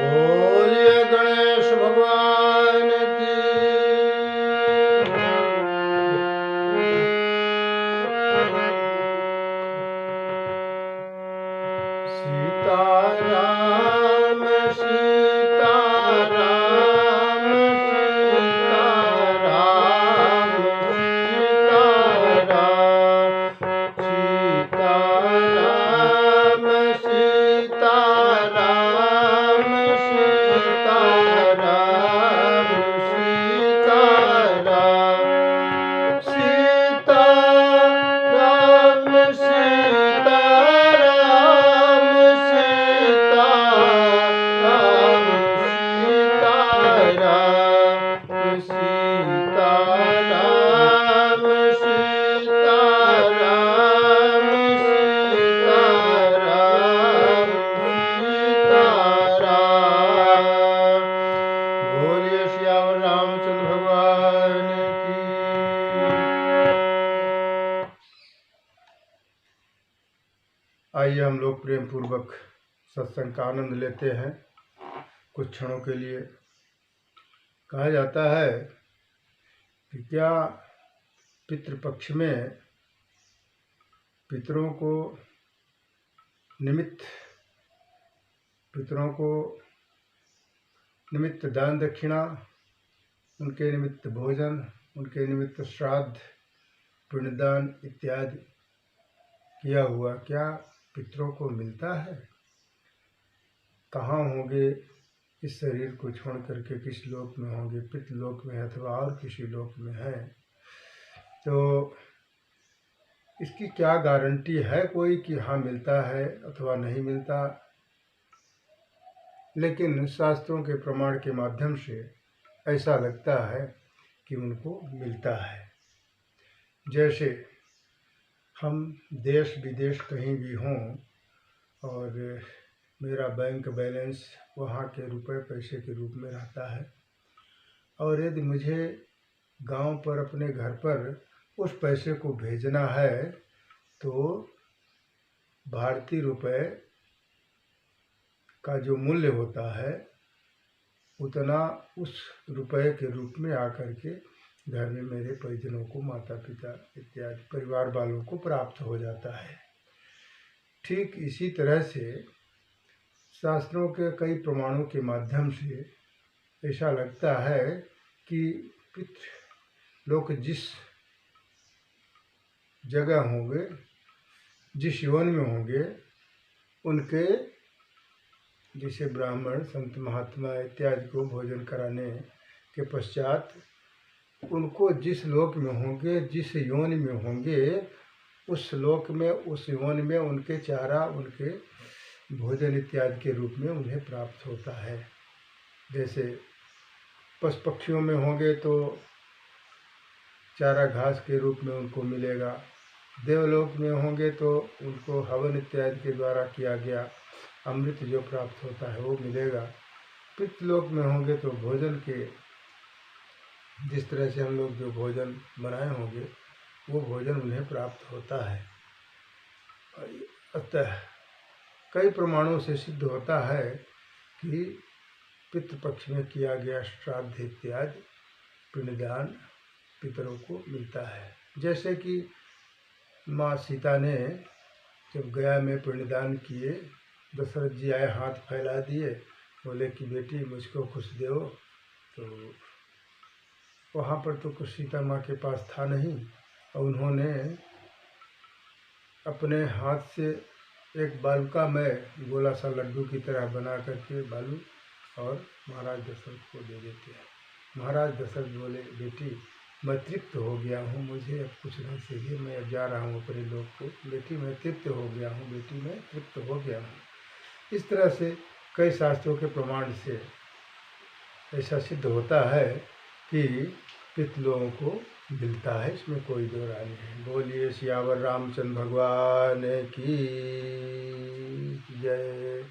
बोलिए गणेश भगवान की। सीताराम सीताराम सीताराम सीताराम सीताराम सीताराम सीताराम सीताराम सीताराम सीताराम सीताराम सीताराम सीताराम सीताराम। बोलिए सियावर रामचंद्र भगवान की। आइए हम लोग प्रेम पूर्वक सत्संग का आनंद लेते हैं कुछ क्षणों के लिए। कहा जाता है कि क्या पितृपक्ष में पितरों को निमित्त दान दक्षिणा, उनके निमित्त भोजन, उनके निमित्त श्राद्ध, पिंडदान इत्यादि किया हुआ क्या पितरों को मिलता है? कहाँ होंगे इस शरीर को छोड़ करके, किस लोक में होंगे? पितृलोक में अथवा और किसी लोक में है? तो इसकी क्या गारंटी है कोई कि हाँ मिलता है अथवा नहीं मिलता? लेकिन शास्त्रों के प्रमाण के माध्यम से ऐसा लगता है कि उनको मिलता है। जैसे हम देश विदेश कहीं भी हों और मेरा बैंक बैलेंस वहाँ के रुपए पैसे के रूप में रहता है, और यदि मुझे गांव पर अपने घर पर उस पैसे को भेजना है तो भारतीय रुपए का जो मूल्य होता है उतना उस रुपए के रूप में आकर के घर में मेरे परिजनों को, माता पिता इत्यादि परिवार वालों को प्राप्त हो जाता है। ठीक इसी तरह से शास्त्रों के कई प्रमाणों के माध्यम से ऐसा लगता है कि पितृलोक जिस जगह होंगे, जिस योनि में होंगे, उनके जैसे ब्राह्मण संत महात्मा इत्यादि को भोजन कराने के पश्चात उनको जिस लोक में होंगे, जिस योनि में होंगे, उस लोक में, उस योनि में उनके चारा, उनके भोजन इत्यादि के रूप में उन्हें प्राप्त होता है। जैसे पशु पक्षियों में होंगे तो चारा घास के रूप में उनको मिलेगा, देवलोक में होंगे तो उनको हवन इत्यादि के द्वारा किया गया अमृत जो प्राप्त होता है वो मिलेगा। पितृलोक में होंगे तो भोजन के, जिस तरह से हम लोग जो भोजन बनाए होंगे वो भोजन उन्हें प्राप्त होता है। अतः कई प्रमाणों से सिद्ध होता है कि पितृपक्ष में किया गया श्राद्ध इत्यादि पिंडदान पितरों को मिलता है। जैसे कि माँ सीता ने जब गया में पिंडदान किए, दशरथ जी आए, हाथ फैला दिए, बोले कि बेटी मुझको कुछ दो, तो वहाँ पर तो कुछ सीता माँ के पास था नहीं, और उन्होंने अपने हाथ से एक बालुका में गोला सा लड्डू की तरह बना करके बालू और महाराज दशरथ को दे देते हैं। महाराज दशरथ बोले बेटी मैं तृप्त हो गया हूँ, मुझे अब कुछ नहीं चाहिए, मैं अब जा रहा हूँ अपने लोग को। बेटी मैं तृप्त हो गया हूँ, बेटी मैं तृप्त हो गया हूँ। इस तरह से कई शास्त्रों के प्रमाण से ऐसा सिद्ध होता है कि पितृलोगों को मिलता है, इसमें कोई दो राय नहीं। बोलिए सियावर रामचंद्र भगवान की जय।